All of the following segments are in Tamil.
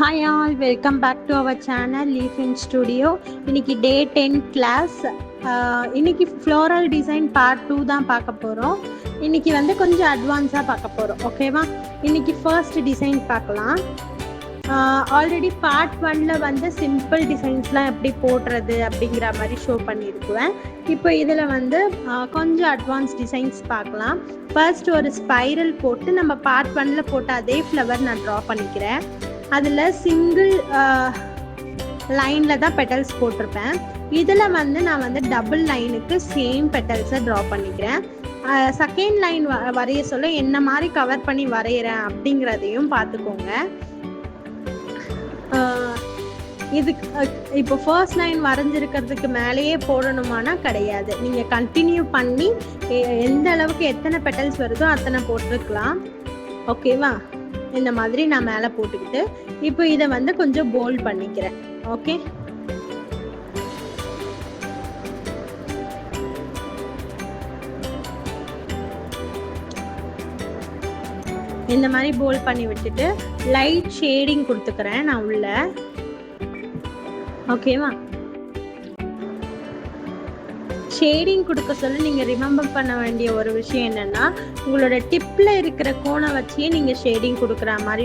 Hi all, welcome back to our channel Leaf in Studio. இன்னைக்கு டே 10 கிளாஸ். இன்னைக்கு ஃப்ளோரல் டிசைன் பார்ட் 2 தான் பார்க்க போகிறோம். இன்னைக்கு வந்து கொஞ்சம் அட்வான்ஸாக பார்க்க போகிறோம். ஓகேவா? இன்னைக்கு ஃபர்ஸ்ட் டிசைன் பார்க்கலாம். ஆல்ரெடி பார்ட் 1ல் வந்து சிம்பிள் டிசைன்ஸ்லாம் எப்படி போடுறது அப்படிங்கிற மாதிரி ஷோ பண்ணியிருக்குவேன். இப்போ இதில் வந்து கொஞ்சம் அட்வான்ஸ் டிசைன்ஸ் பார்க்கலாம். ஃபர்ஸ்ட் ஒரு ஸ்பைரல் போட்டு நம்ம பார்ட் 1ல் போட்ட அதே ஃப்ளவர் நான் ட்ரா பண்ணிக்கிறேன். அதில் சிங்கிள் லைனில் தான் பெட்டல்ஸ் போட்டிருப்பேன். இதில் வந்து நான் வந்து டபுள் லைனுக்கு சேம் பெட்டல்ஸை ட்ரா பண்ணிக்கிறேன். செகண்ட் லைன் வரைய சொல்ல என்ன மாதிரி கவர் பண்ணி வரைகிறேன் அப்படிங்கிறதையும் பார்த்துக்கோங்க. இதுக்கு இப்போ ஃபர்ஸ்ட் லைன் வரைஞ்சிருக்கிறதுக்கு மேலேயே போடணுமானா கிடையாது. நீங்கள் கண்டினியூ பண்ணி எந்த அளவுக்கு எத்தனை பெட்டல்ஸ் வருதோ அத்தனை போட்டிருக்கலாம். ஓகேவா? இந்த மாதிரி நான் மேலே போட்டுக்கிட்டு இப்போ இதை வந்து கொஞ்சம் போல்ட் பண்ணிக்கிறேன். ஓகே, இந்த மாதிரி போல்ட் பண்ணி விட்டுட்டு லைட் ஷேடிங் கொடுத்துக்கிறேன் நான் உள்ள. ஓகேவா? ஷேடிங் கொடுக்க சொல்ல நீங்கள் ரிமெம்பர் பண்ண வேண்டிய ஒரு விஷயம் என்னென்னா, உங்களோட டிப்பில் இருக்கிற கோணை வச்சே நீங்கள் ஷேடிங் கொடுக்குற மாதிரி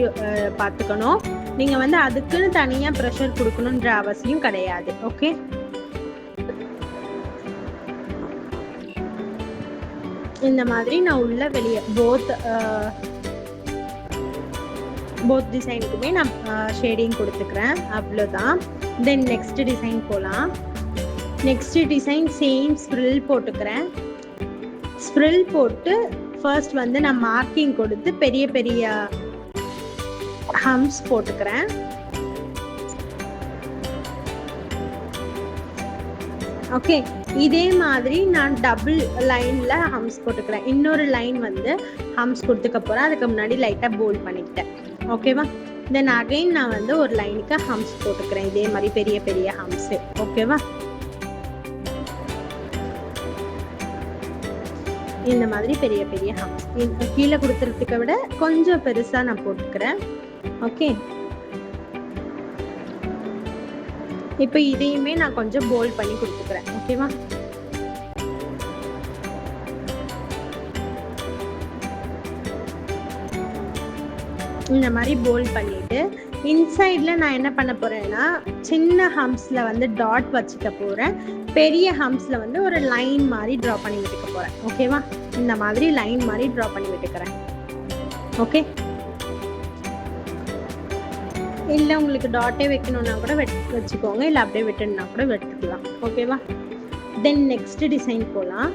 பார்த்துக்கணும். நீங்கள் வந்து அதுக்குன்னு தனியாக ப்ரெஷர் கொடுக்கணுன்ற அவசியம் கிடையாது. ஓகே, இந்த மாதிரி நான் உள்ள வெளியே போத் டிசைனுக்குமே நான் ஷேடிங் கொடுத்துக்கிறேன். அவ்வளோதான். தென் நெக்ஸ்ட் டிசைன் போகலாம். நெக்ஸ்ட் டிசைன் சேம் ஸ்ப்ரில் போட்டுக்கிறேன். ஸ்ப்ரில் போட்டு ஃபர்ஸ்ட் வந்து நான் மார்க்கிங் கொடுத்து பெரிய பெரிய ஹம்ஸ் போட்டுக்கிறேன். ஓகே, இதே மாதிரி நான் டபுள் லைனில் ஹம்ஸ் போட்டுக்கிறேன். இன்னொரு லைன் வந்து ஹம்ஸ் கொடுத்துக்க போகிறேன். அதுக்கு முன்னாடி லைட்டாக போல்ட் பண்ணிக்கிட்டேன். ஓகேவா? தென் அகைன் நான் வந்து ஒரு லைனுக்கு ஹம்ஸ் போட்டுக்கிறேன். இதே மாதிரி பெரிய பெரிய ஹம்ஸு. ஓகேவா? இந்த மாதிரி பெரிய பெரிய ஹம்ஸ் கீழே கொடுத்துறதுக்கு விட கொஞ்சம் பெருசாக நான் போட்டுக்கிறேன். ஓகே, இப்போ இதையுமே நான் கொஞ்சம் போல்ட் பண்ணி கொடுத்துக்கிறேன். ஓகேவா? இந்த மாதிரி போல்ட் பண்ணிட்டு இன்சைடில் நான் என்ன பண்ண போகிறேன்னா, சின்ன ஹம்ஸில் வந்து டாட் வச்சுக்க போகிறேன். பெரிய ஹம்ஸில் வந்து ஒரு லைன் மாதிரி ட்ரா பண்ணி விட்டுக்க போகிறேன். ஓகேவா? இந்த மாதிரி லைன் மாதிரி ட்ரா பண்ணி விட்டுக்கிறேன். ஓகே, இல்லை உங்களுக்கு டாட்டே வைக்கணுன்னா கூட வச்சுக்கோங்க, இல்லை அப்படியே விட்டுனா கூட விட்டுக்கலாம். ஓகேவா? தென் நெக்ஸ்ட் டிசைன் போகலாம்.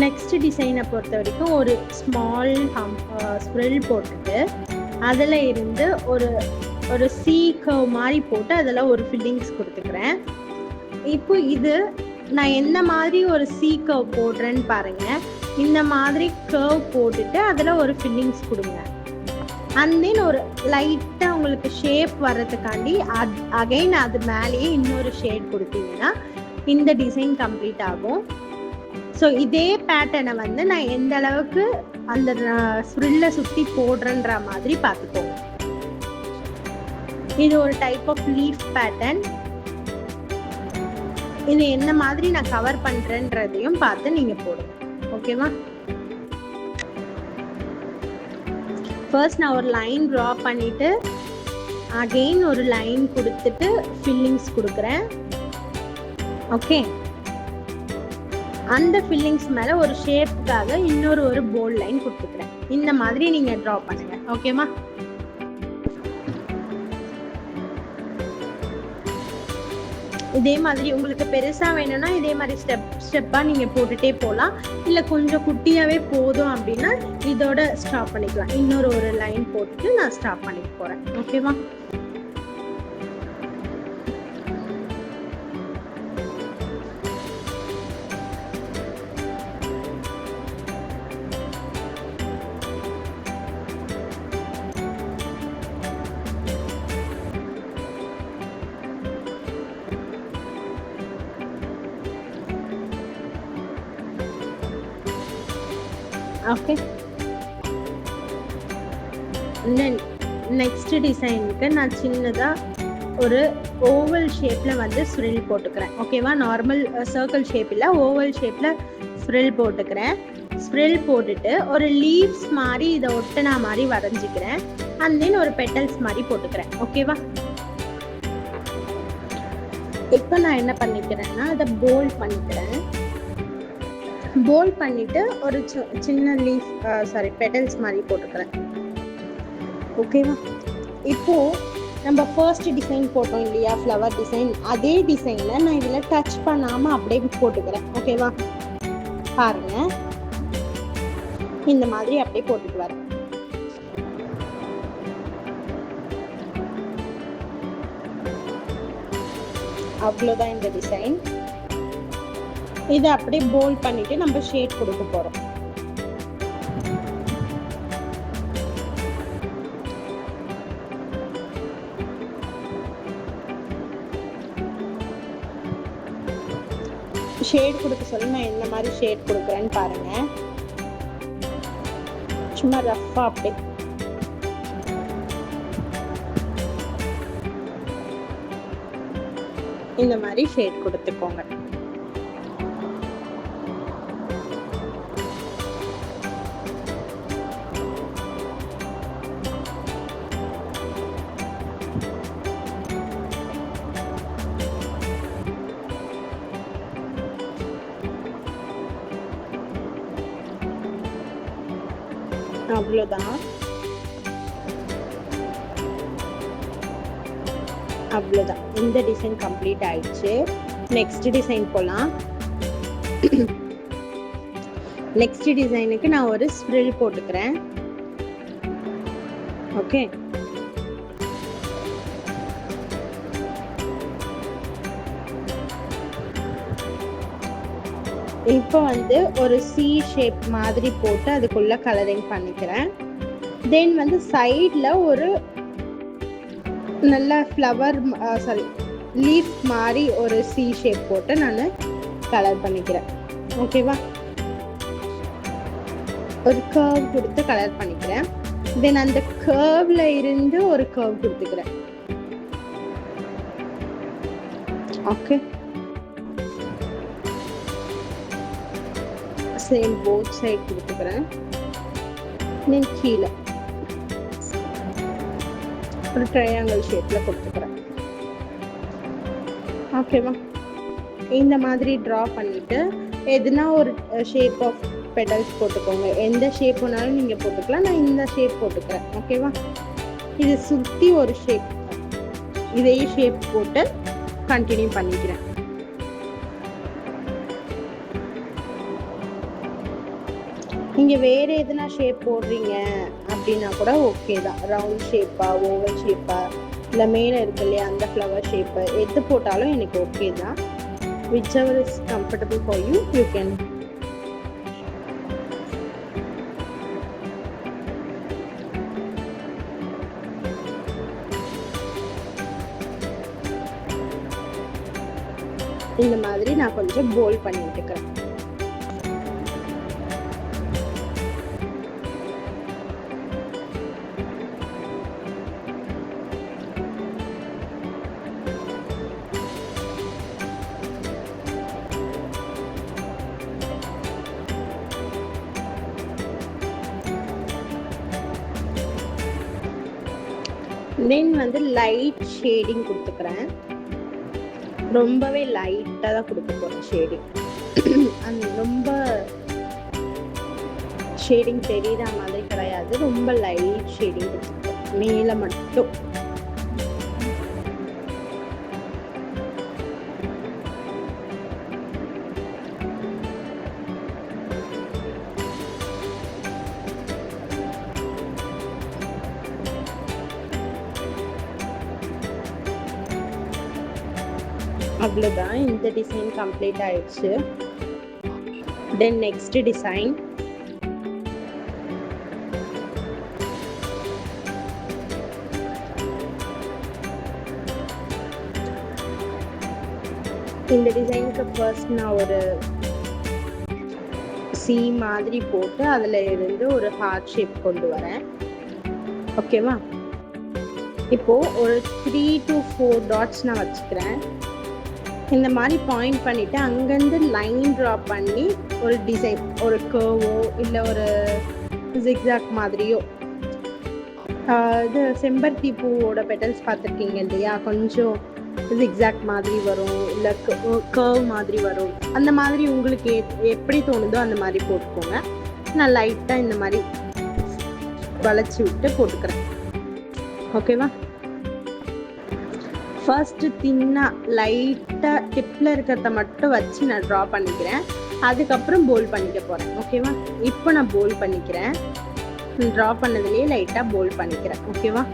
நெக்ஸ்ட் டிசைனை பொறுத்த வரைக்கும் ஒரு ஸ்மால் ஸ்ப்ரில் போட்டுட்டு அதில் இருந்து ஒரு சீ கர்வ் மாதிரி போட்டு அதில் ஒரு ஃபில்லிங்ஸ் கொடுத்துக்கிறேன். இப்போ இது நான் என்ன மாதிரி ஒரு சீ கர்வ் போடுறேன்னு பாருங்கள். இந்த மாதிரி கர்வ் போட்டுட்டு அதில் ஒரு ஃபில்லிங்ஸ் கொடுங்க. அண்ட் தென் ஒரு லைட்டாக உங்களுக்கு ஷேப் வர்றதுக்காண்டி அகைன் அது மேலேயே இன்னொரு ஷேட் கொடுத்தீங்கன்னா இந்த டிசைன் கம்ப்ளீட் ஆகும். ஸோ இதே பேட்டர்னை வந்து நான் எந்த அளவுக்கு அந்த ஸ்ப்ரில்லை சுற்றி போடுறேன்ற மாதிரி பார்த்துக்கோங்க. இது ஒரு டைப் ஆஃப் லீஃப் பேட்டர்ன். இது என்ன மாதிரி நான் கவர் பண்ணுறேன்றதையும் பார்த்து நீங்கள் போடுங்க. ஓகேவா? ஃபர்ஸ்ட் நான் ஒரு லைன் ட்ரா பண்ணிவிட்டு அகெயின் ஒரு லைன் கொடுத்துட்டு ஃபில்லிங்ஸ் கொடுக்குறேன். ஓகே, அந்த ஃபில்லிங்ஸ் மேலே ஒரு ஷேப்புக்காக இன்னொரு போல்ட் லைன் கொடுத்துக்கிறேன். இந்த மாதிரி நீங்கள் ட்ரா பண்ணுங்க. ஓகேவா? இதே மாதிரி உங்களுக்கு பெருசாக வேணும்னா இதே மாதிரி ஸ்டெப்பாக நீங்கள் போட்டுகிட்டே போகலாம். இல்லை கொஞ்சம் குட்டியாகவே போதும் அப்படின்னா இதோட ஸ்டாப் பண்ணிக்கலாம். இன்னொரு லைன் போட்டுட்டு நான் ஸ்டாப் பண்ணிக்க போகிறேன். ஓகேவா? ஓகே, தென் நெக்ஸ்ட் டிசைனுக்கு நான் சின்னதாக ஒரு ஓவல் ஷேப்பில் வந்து ஸ்ப்ரில் போட்டுக்கிறேன். ஓகேவா? நார்மல் சர்க்கிள் ஷேப் இல்லை, ஓவல் ஷேப்பில் ஸ்ப்ரில் போட்டுக்கிறேன். ஸ்ப்ரில் போட்டுட்டு ஒரு லீவ்ஸ் மாதிரி இதை ஒட்டினா மாதிரி வரைஞ்சிக்கிறேன். அண்ட் தென் ஒரு பெட்டல்ஸ் மாதிரி போட்டுக்கிறேன். ஓகேவா? இப்போ நான் என்ன பண்ணிக்கிறேன்னா அதை போல்ட் பண்ணிக்கிறேன். போல்ட் பண்ணிட்டு ஒரு சின்ன லீஃப் பெட்டல்ஸ் மாதிரி போட்டுக்கிறேன். ஓகேவா? இப்போ நம்ம ஃபர்ஸ்ட் டிசைன் போட்டோம் இல்லையா, ஃப்ளவர் டிசைன், அதே டிசைனில் நான் இதில் டச் பண்ணாமல் அப்படியே போட்டுக்கிறேன். ஓகேவா? பாருங்க, இந்த மாதிரி அப்படியே போட்டுட்டு வரேன். அவ்வளோதான் இந்த டிசைன். இதை அப்படியே போல்ட் பண்ணிட்டு நம்ம ஷேட் கொடுக்க போறோம். ஷேட் கொடுக்க சொல்லி நான் என்ன மாதிரி ஷேட் கொடுக்குறேன்னு பாருங்க. சும்மா ரஃபா அப்படியே இந்த மாதிரி ஷேட் கொடுத்துக்கோங்க. அவ்வளோதான் இந்த டிசைன் கம்ப்ளீட் ஆயிடுச்சு. நெக்ஸ்ட் டிசைன் போகலாம். நெக்ஸ்ட் டிசைனுக்கு நான் ஒரு ஸ்ப்ரில் போட்டுக்கிறேன். ஓகே, இப்போ வந்து ஒரு சி ஷேப் மாதிரி போட்டு அதுக்குள்ள கலரிங் பண்ணிக்கிறேன். தென் வந்து சைடில் ஒரு நல்ல ஃப்ளவர் லீஃப் மாதிரி ஒரு சி ஷேப் போட்டு நான் கலர் பண்ணிக்கிறேன். ஓகேவா? ஒரு கர்வ் கொடுத்து கலர் பண்ணிக்கிறேன். தென் அந்த கர்வ்ல இருந்து ஒரு கர்வ் கொடுத்துக்கிறேன். ஓகே, சேம் போத் சைட் கொடுத்துக்கிறேன். தென் கீழே ஒரு ட்ரையாங்கிள் ஷேப்ல கொடுத்துக்கிறேன். ஓகேவா? இந்த மாதிரி ட்ரா பண்ணிட்டு எதுனா ஒரு ஷேப் ஆஃப் பெட்டல்ஸ் போட்டுக்கோங்க. எந்த ஷேப் வேணாலும் நீங்க போட்டுக்கலாம். நான் இந்த ஷேப் போட்டுக்கிறேன். ஓகேவா? இது சுத்தி ஒரு ஷேப், இதே ஷேப் போட்டு கண்டினியூ பண்ணிக்கிறேன். நீங்க வேற எதுனா ஷேப் போடுறீங்க அப்படின்னா கூட ஓகே தான். ரவுண்ட் ஷேப்பா, ஓவல் ஷேப்பா, இல்லை மேலே இருக்கு இல்லையா அந்த ஃப்ளவர் ஷேப்பு, எது போட்டாலும் எனக்கு ஓகே தான். whichever is comfortable for you, you can. இந்த மாதிரி நான் கொஞ்சம் போல்ட் பண்ணி விட்டுக்கிறேன். தென் வந்து லைட் ஷேடிங் கொடுத்துக்கிறேன். ரொம்பவே லைட்டாக தான் கொடுக்க போகிறேன் ஷேடிங். அந்த ரொம்ப ஷேடிங் தெரியுற மாதிரி கிடையாது, ரொம்ப லைட் ஷேடிங் கொடுத்துக்கிறேன் மேலே மட்டும். அவ்வளோதான், இந்த டிசைன் கம்ப்ளீட் ஆயிடுச்சு. Then next design. இந்த டிசைனுக்கு ஃபர்ஸ்ட் நான் ஒரு சி மாதிரி போட்டு அதில் இருந்து ஒரு ஹார்ட் ஷேப் கொண்டு வரேன். ஓகேவா? இப்போ ஒரு 3 to 4 டாட்ஸ் நான் வச்சுக்கிறேன். இந்த மாதிரி பாயிண்ட் பண்ணிட்டு அங்கேருந்து லைன் ட்ரா பண்ணி ஒரு டிசைன், ஒரு கர்வோ இல்லை ஒரு ஜிக்ஸாக் மாதிரியோ, இது செம்பருத்தி பூவோட பெட்டல்ஸ் பார்த்துருக்கீங்க இல்லையா, கொஞ்சம் ஜிக்ஸாக் மாதிரி வரும், இல்லை கர்வ் மாதிரி வரும். அந்த மாதிரி உங்களுக்கு எப்படி தோணுதோ அந்த மாதிரி போட்டுக்கோங்க. நான் லைட்டாக இந்த மாதிரி வளைச்சி விட்டு போட்டுக்கிறேன். ஓகேவா? ஃபர்ஸ்ட் தின்னா லைட்டாக டிப்பில் இருக்கிறத மட்டும் வச்சு நான் ட்ரா பண்ணிக்கிறேன். அதுக்கப்புறம் போல் பண்ணிக்க போகிறேன். ஓகேவா? இப்போ நான் போல் பண்ணிக்கிறேன். ட்ரா பண்ணதுலேயே லைட்டாக போல் பண்ணிக்கிறேன். ஓகேவா?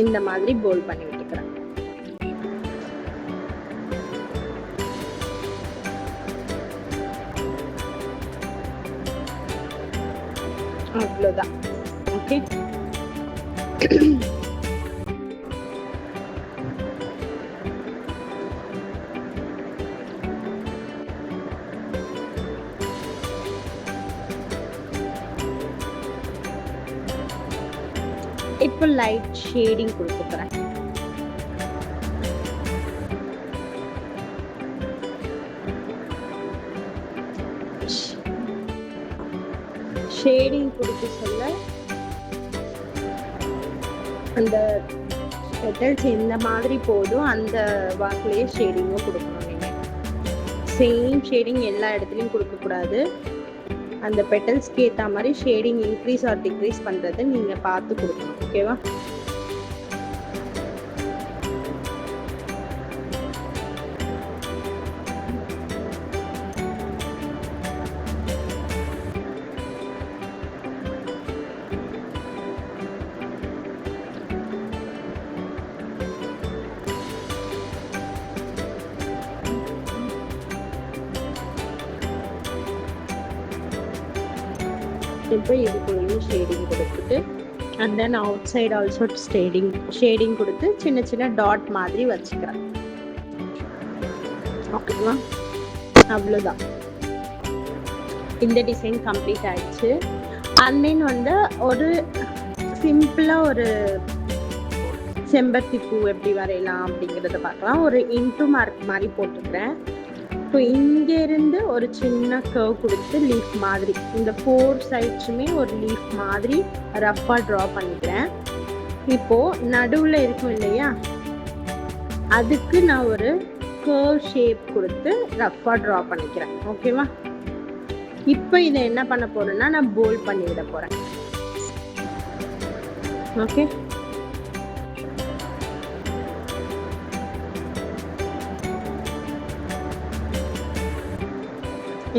இந்த மாதிரி போல் பண்ணி விட்டுக்கிறேன். அவ்வளோதான். ஓகே, இப்போ லைட் ஷேடிங் கொடுத்துக்கிறேன். ஷேடிங் கொடுத்து சொல்ல அந்த பெட்டல்ஸ் எந்த மாதிரி போதும் அந்த வாக்குலேயே ஷேடிங்கும் கொடுக்கணும். நீங்கள் சேம் ஷேடிங் எல்லா இடத்துலையும் கொடுக்கக்கூடாது. அந்த பெட்டல்ஸ்க்கு ஏற்ற மாதிரி ஷேடிங் இன்க்ரீஸ் ஆர் டிக்ரீஸ் பண்ணுறது நீங்கள் பார்த்து கொடுக்கணும். ஓகேவா? இப்போ இதுக்குள்ளேயும் ஷேடிங் கொடுத்துட்டு and then out side also shading கொடுத்து சின்ன சின்ன டாட் மாதிரி வச்சுக்கிறேன். ஓகேவா? அவ்வளோதான். இந்த டிசைன் கம்ப்ளீட் ஆயிடுச்சு. அண்ட் தென் வந்து ஒரு சிம்பிளாக ஒரு செம்பருத்தி பூ எப்படி வரையலாம் அப்படிங்கிறத பார்க்கலாம். ஒரு இன்டு மார்க் மாதிரி போட்டுக்கிறேன். இப்போ இங்கேருந்து ஒரு சின்ன கர்வ் கொடுத்து லீஃப் மாதிரி இந்த 4 சைட்ஸுமே ஒரு லீஃப் மாதிரி ரஃப்பாக ட்ரா பண்ணிக்கிறேன். இப்போது நடுவில் இருக்கும் இல்லையா, அதுக்கு நான் ஒரு கர்வ் ஷேப் கொடுத்து ரஃப்பாக ட்ரா பண்ணிக்கிறேன். ஓகேவா? இப்போ இதை என்ன பண்ண போகிறேன்னா நான் போல் பண்ணி விட போகிறேன். ஓகே,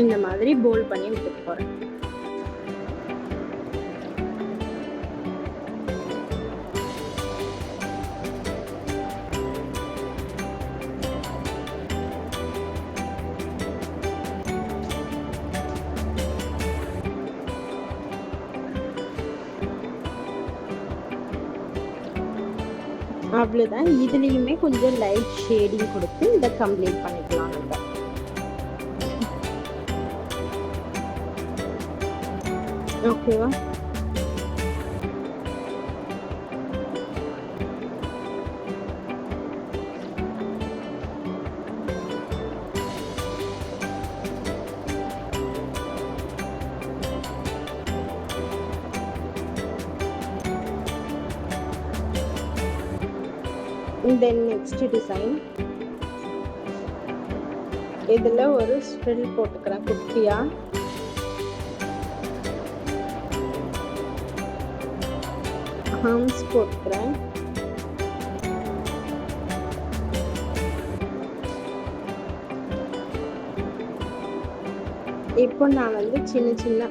இந்த மாதிரி போல் பண்ணி விட்டுட்டு போறேன். அவ்வளவுதான். இதுலயுமே கொஞ்சம் லைட் ஷேடிங் கொடுத்து இதை கம்ப்ளீட் பண்ணிக்கலாம் நம்ம. ஓகேவா? தென் நெக்ஸ்ட் டிசைன், இதுல ஒரு ஸ்ட்ரில் போட்டுக்கிறேன் குட்டியா. ஹார்ம்ஸ் போட்டுக்கிறேன். இப்போ நான் வந்து சின்ன சின்ன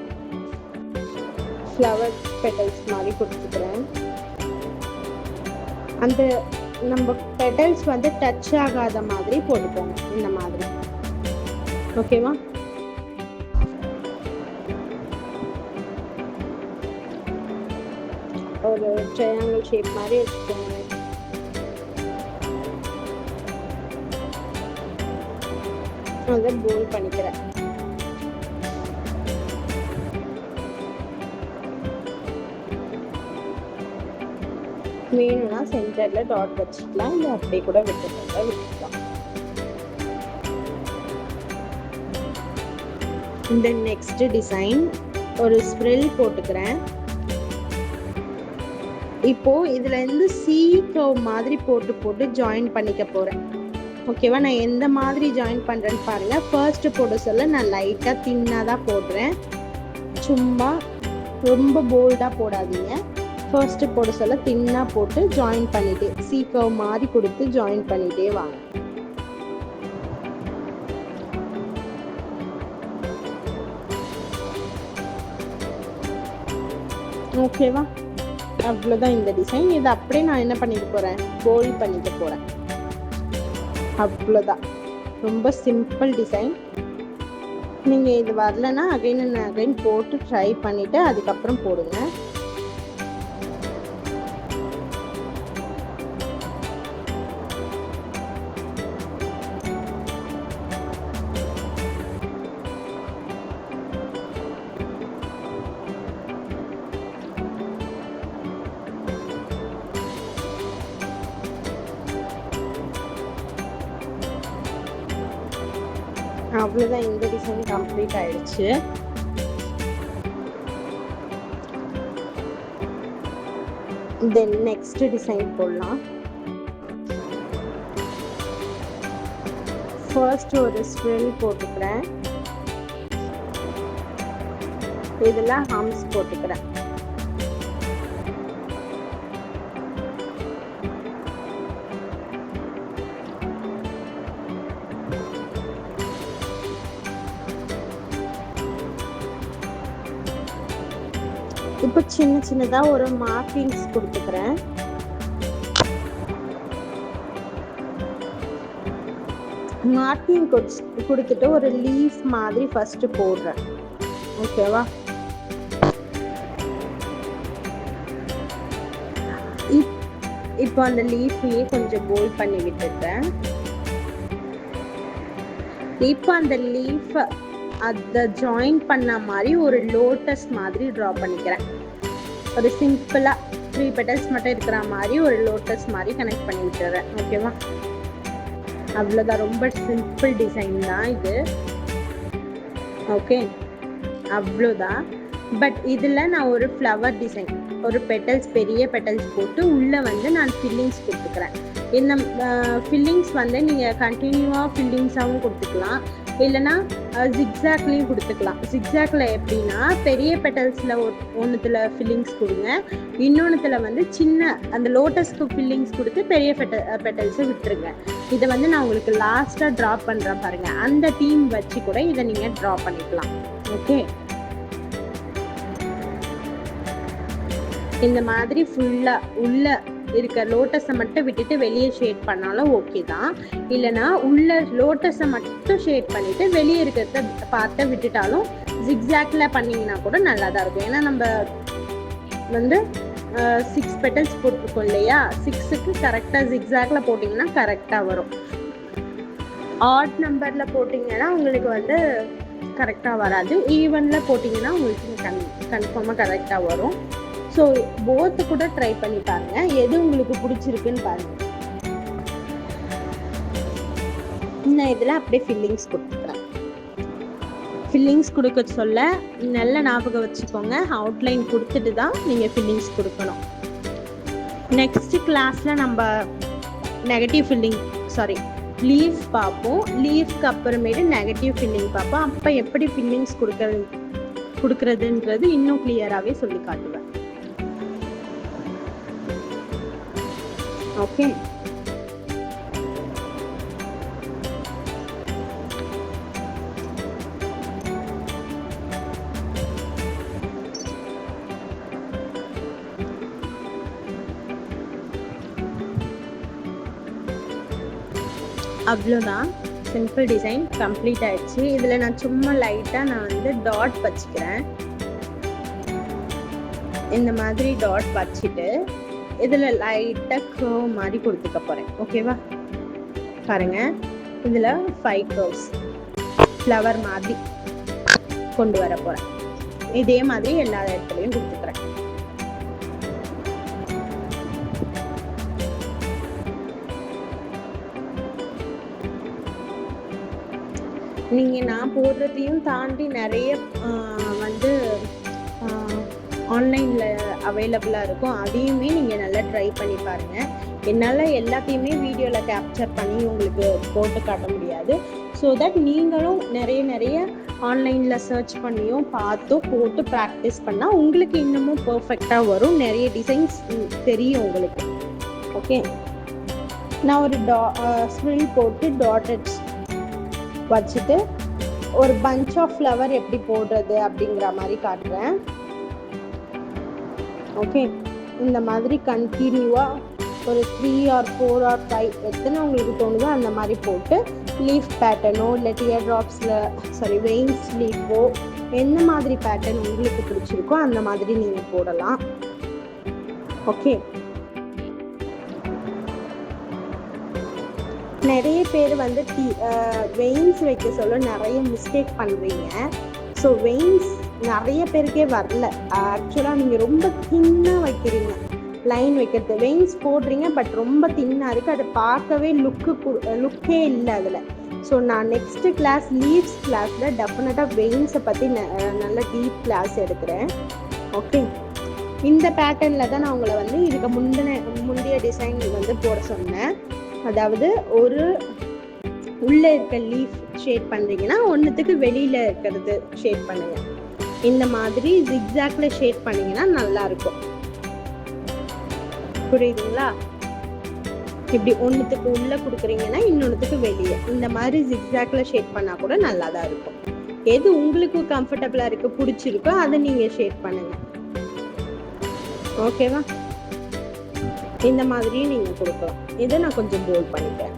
ஃப்ளவர் பெட்டல்ஸ் மாதிரி கொடுத்துக்கிறேன். அந்த நம்ம பெட்டல்ஸ் வந்து டச் ஆகாத மாதிரி போட்டுக்கோங்க இந்த மாதிரி. ஓகேவா? ஒரு ட்ரையாங்கிள் ஷேப் மாதிரி வச்சுக்கோங்க. அதை போல் பண்ணிக்கிறேன். வேணும்னா சென்டரில் டாட் வச்சுக்கலாம், இல்லை அப்படியே கூட விட்டுக்கலாம். இந்த நெக்ஸ்ட் டிசைன் ஒரு ஸ்ப்ரில் போட்டுக்கிறேன். இப்போ இதுல இருந்து சி கர்வ் மாதிரி போட்டு ஜாயின் பண்ணிக்க போறேன். ஓகேவா? நான் எந்த மாதிரி ஜாயின் பண்றேன்னு பாருங்க. ஃபர்ஸ்ட் போட சொல்ல நான் லைட்டா தின்னா தான் போடுறேன், சும்மா ரொம்ப போல்டா போடாதீங்க. ஃபர்ஸ்ட் போட சொல்ல தின்னா போட்டு ஜாயின் பண்ணிட்டே சி கர்வ் மாதிரி கொடுத்து ஜாயின் பண்ணிட்டே வாங்க. ஓகேவா? அவ்வளோதான் இந்த டிசைன். இதை அப்படியே நான் என்ன பண்ணிக்க போகிறேன், போல்ட் பண்ணிக்க போகிறேன். அவ்வளோதான், ரொம்ப சிம்பிள் டிசைன். நீங்கள் இது வரலன்னா அகைன் போட்டு ட்ரை பண்ணிவிட்டு அதுக்கப்புறம் போடுங்க. அவ்வளோதான், இந்த டிசைன் கம்ப்ளீட் ஆயிடுச்சு. தென் நெக்ஸ்ட் டிசைன் போடலாம். ஃபர்ஸ்ட் ஒரு ஸ்ப்ரில் போட்டுக்கிறேன், இதில் ஹம்ஸ் போட்டுக்கிறேன். இப்போ சின்னதா ஒரு மார்க்கிங்ஸ் கொடுத்துக்கிறேன். மார்க்கிங் கொடுத்துட்டு ஒரு லீஃப் மாதிரி ஃபர்ஸ்ட் போடுறேன். ஓகேவா? இப்போ அந்த லீஃபையே கொஞ்சம் போல்ட் பண்ணி விட்டுட்டேன். இப்போ அந்த லீஃப் அதை ஜாயின் பண்ண மாதிரி ஒரு லோட்டஸ் மாதிரி ட்ரா பண்ணிக்கிறேன். ஒரு சிம்பிளாக 3 பெட்டல்ஸ் மட்டும் இருக்கிற மாதிரி ஒரு லோட்டஸ் மாதிரி கனெக்ட் பண்ணி விட்டுறேன். ஓகேவா? அவ்வளோதான், ரொம்ப சிம்பிள் டிசைன் தான் இது. ஓகே, அவ்வளோதான். பட் இதில் நான் ஒரு ஃப்ளவர் டிசைன், ஒரு பெட்டல்ஸ், பெரிய பெட்டல்ஸ் போட்டு உள்ளே வந்து நான் ஃபில்லிங்ஸ் கொடுத்துக்கிறேன். இந்த ஃபில்லிங்ஸ் வந்து நீங்கள் கண்டினியூவாக ஃபில்லிங்ஸாகவும் கொடுத்துக்கலாம், இல்லைனா ஜிக்ஸாக்லேயும் கொடுத்துக்கலாம். ஜிக்ஸாக்ல எப்படின்னா பெரிய பெட்டல்ஸில் ஒன்றுத்தில் ஃபில்லிங்ஸ் கொடுங்க, இன்னொன்றுத்தில் வந்து சின்ன அந்த லோட்டஸ்க்கு ஃபில்லிங்ஸ் கொடுத்து பெரிய பெட்டல்ஸை விட்டுருங்க. இதை வந்து நான் உங்களுக்கு லாஸ்ட்டாக ட்ரா பண்ணுறேன் பாருங்கள், அந்த டீம் வச்சு கூட இதை நீங்கள் ட்ரா பண்ணிக்கலாம். ஓகே, இந்த மாதிரி ஃபுல்லாக உள்ள இருக்க லோட்டஸை மட்டும் விட்டுட்டு வெளியே ஷேட் பண்ணாலும் ஓகே தான், இல்லைனா உள்ள லோட்டஸை மட்டும் ஷேட் பண்ணிட்டு வெளியே இருக்கிறத பார்த்து விட்டுட்டாலும் ஜிக்ஸாக்ல பண்ணிங்கன்னா கூட நல்லா தான் இருக்கும். ஏன்னா நம்ம வந்து 6 பெட்டல்ஸ் போட்டிருக்கோம் இல்லையா, 6க்கு கரெக்டாக ஜிக்ஸாக்ல போட்டிங்கன்னா கரெக்டாக வரும். ஆட் நம்பரில் போட்டிங்கன்னா உங்களுக்கு வந்து கரெக்டாக வராது, ஈவனில் போட்டிங்கன்னா உங்களுக்கு கன்ஃபார்மாக கரெக்டாக வரும். ஸோ போத்து கூட ட்ரை பண்ணி பாருங்க, எது உங்களுக்கு பிடிச்சிருக்குன்னு பாருங்க. நான் இதில் அப்படியே ஃபில்லிங்ஸ் கொடுத்துக்கிறேன். ஃபில்லிங்ஸ் கொடுக்க சொல்ல நல்ல ஞாபகம் வச்சுக்கோங்க, அவுட்லைன் கொடுத்துட்டு தான் நீங்கள் ஃபில்லிங்ஸ் கொடுக்கணும். நெக்ஸ்ட் கிளாஸில் நம்ம நெகட்டிவ் ஃபில்லிங் லீஃப் பார்ப்போம். லீஃப்க்கு அப்புறமேட்டு நெகட்டிவ் ஃபில்லிங் பார்ப்போம். அப்போ எப்படி ஃபில்லிங்ஸ் கொடுக்கறதுன்றது இன்னும் கிளியராகவே சொல்லி காட்டுவேன். ஓகே, அவ்வளோதான், சிம்பிள் டிசைன் கம்ப்ளீட் ஆயிடுச்சு. இதில் நான் சும்மா லைட்டாக வந்து டாட் வச்சுக்கிறேன். இந்த மாதிரி டாட் வச்சுட்டு இதில் லைட்டாக கர்வ் மாதிரி கொடுத்துக்க போகிறேன். ஓகேவா? பாருங்க, இதில் 5 கர்வ்ஸ் ஃப்ளவர் மாதிரி கொண்டு வர போகிறேன். இதே மாதிரி எல்லா இடத்துலையும் கொடுத்துக்கிறேன். நீங்கள் நான் போடுறதையும் தாண்டி நிறைய வந்து ஆன்லைனில் அவைலபிளாக இருக்கும். அதையுமே நீங்கள் நல்லா ட்ரை பண்ணி பாருங்கள். என்னால் எல்லாத்தையுமே வீடியோவில் கேப்சர் பண்ணி உங்களுக்கு போட்டு காட்ட முடியாது. ஸோ தட் நீங்களும் நிறைய ஆன்லைனில் சர்ச் பண்ணியும் பார்த்தும் போட்டு ப்ராக்டிஸ் பண்ணால் உங்களுக்கு இன்னமும் பர்ஃபெக்டாக வரும். நிறைய டிசைன்ஸ் தெரியும் உங்களுக்கு. ஓகே, நான் ஒரு ஸ்வில் போட்டு டாட்டட்ஸ் வச்சுட்டு ஒரு பஞ்ச் ஆஃப் ஃப்ளவர் எப்படி போடுறது அப்படிங்கிற மாதிரி காட்டுறேன். ஓகே, இந்த மாதிரி கண்டினியூவாக ஒரு 3 or 4 or 5 எத்தனை உங்களுக்கு தோணுதோ அந்த மாதிரி போட்டு லீஃப் பேட்டர்னோ இல்லை டியர் ட்ராப்ஸில் வெயின்ஸ் லீஃபோ எந்த மாதிரி பேட்டர்ன் உங்களுக்கு பிடிச்சிருக்கோ அந்த மாதிரி நீங்கள் போடலாம். ஓகே, நிறைய பேர் வந்து வெயின்ஸ் வைக்க சொல்ல நிறைய மிஸ்டேக் பண்ணுறீங்க. ஸோ வெயின்ஸ் நிறைய பேருக்கே வரல. ஆக்சுவலாக நீங்கள் ரொம்ப தின்னாக வைக்கிறீங்க லைன் வைக்கிறது. வெயின்ஸ் போடுறீங்க பட் ரொம்ப தின்னாக இருக்குது. அதை பார்க்கவே லுக்கே இல்லை அதில். ஸோ நான் நெக்ஸ்ட்டு கிளாஸ் லீவ்ஸ் கிளாஸில் டெஃபினட்டாக வெயின்ஸை பற்றி நல்ல டீப் கிளாஸ் எடுக்கிறேன். ஓகே, இந்த பேட்டர்னில் தான் நான் உங்களை வந்து இதுக்கு முந்தைய டிசைன் வந்து போட சொன்னேன். அதாவது ஒரு உள்ளே இருக்க லீஃப் ஷேட் பண்ணுறீங்கன்னா ஒன்றுத்துக்கு வெளியில் இருக்கிறது ஷேட் பண்ணுங்கள். இந்த மாதிரி ஜிக்ஸாக்டில் ஷேட் பண்ணிங்கன்னா நல்லாயிருக்கும். புரியுதுங்களா? இப்படி ஒன்றுத்துக்கு உள்ளே கொடுக்குறீங்கன்னா இன்னொன்றுத்துக்கு வெளியே இந்த மாதிரி ஜிக்ஸாக்டில் ஷேட் பண்ணால் கூட நல்லா தான் இருக்கும். எது உங்களுக்கு கம்ஃபர்டபுளாக இருக்குது பிடிச்சிருக்கோ அதை நீங்கள் ஷேட் பண்ணுங்கள். ஓகேவா? இந்த மாதிரி நீங்கள் கொடுக்கலாம். இதை நான் கொஞ்சம் போல்ட் பண்ணிக்கிறேன்.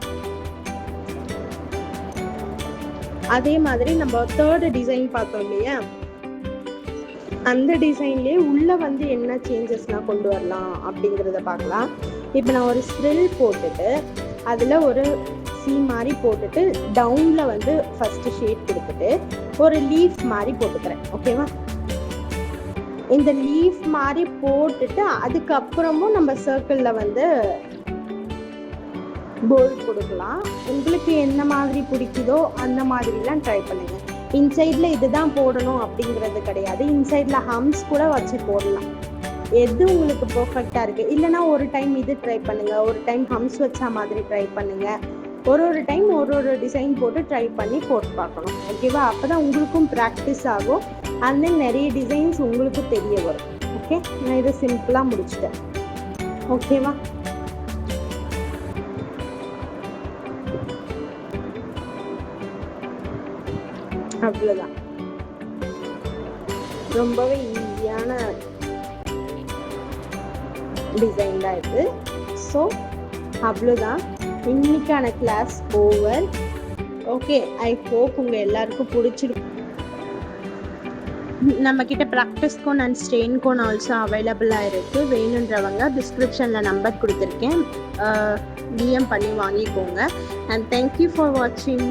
அதே மாதிரி நம்ம 3rd டிசைன் பார்த்தோம் இல்லையா, அந்த டிசைன்லேயே உள்ளே வந்து என்ன சேஞ்சஸ்லாம் கொண்டு வரலாம் அப்படிங்கிறத பார்க்கலாம். இப்போ நான் ஒரு ஸ்ப்ரில் போட்டுட்டு அதில் ஒரு சி மாதிரி போட்டுட்டு டவுனில் வந்து ஃபஸ்ட்டு ஷேட் கொடுத்துட்டு ஒரு லீஃப் மாதிரி போட்டுக்கிறேன். ஓகேவா? இந்த லீஃப் மாதிரி போட்டுட்டு அதுக்கப்புறமும் நம்ம சர்க்கிளில் வந்து போல்ட் கொடுக்கலாம். உங்களுக்கு என்ன மாதிரி பிடிக்குதோ அந்த மாதிரிலாம் ட்ரை பண்ணுங்கள். இன்சைடில் இதுதான் போடணும் அப்படிங்கிறது கிடையாது. இன்சைடில் ஹம்ஸ் கூட வச்சு போடலாம். எது உங்களுக்கு பர்ஃபெக்டாக இருக்குது. இல்லைனா ஒரு டைம் இது ட்ரை பண்ணுங்கள், ஒரு டைம் ஹம்ஸ் வச்சா மாதிரி ட்ரை பண்ணுங்கள். ஒரு டைம் ஒரு டிசைன் போட்டு ட்ரை பண்ணி போட்டு பார்க்கணும். ஓகேவா? அப்போ தான் உங்களுக்கும் ப்ராக்டிஸ் ஆகும். அண்ட் தென் நிறைய டிசைன்ஸ் உங்களுக்கும் தெரிய வரும். ஓகே, நான் இதை சிம்பிளாக முடிச்சிட்டேன். ஓகேவா? அவ்வளோதான். ரொம்பவே ஈஸியான டிசைன் தான் இது. ஸோ அவ்வளோதான், இன்னைக்கான class over. Okay, I hope உங்கள் எல்லாருக்கும் பிடிச்சிருக்கும். நம்மக்கிட்ட practice cone and strain cone also அவைலபிளாக இருக்குது. வேணுன்றவங்க டிஸ்கிரிப்ஷனில் நம்பர் கொடுத்துருக்கேன், டிஎம் பண்ணி வாங்கிக்கோங்க. அண்ட் தேங்க்யூ ஃபார் வாட்சிங்.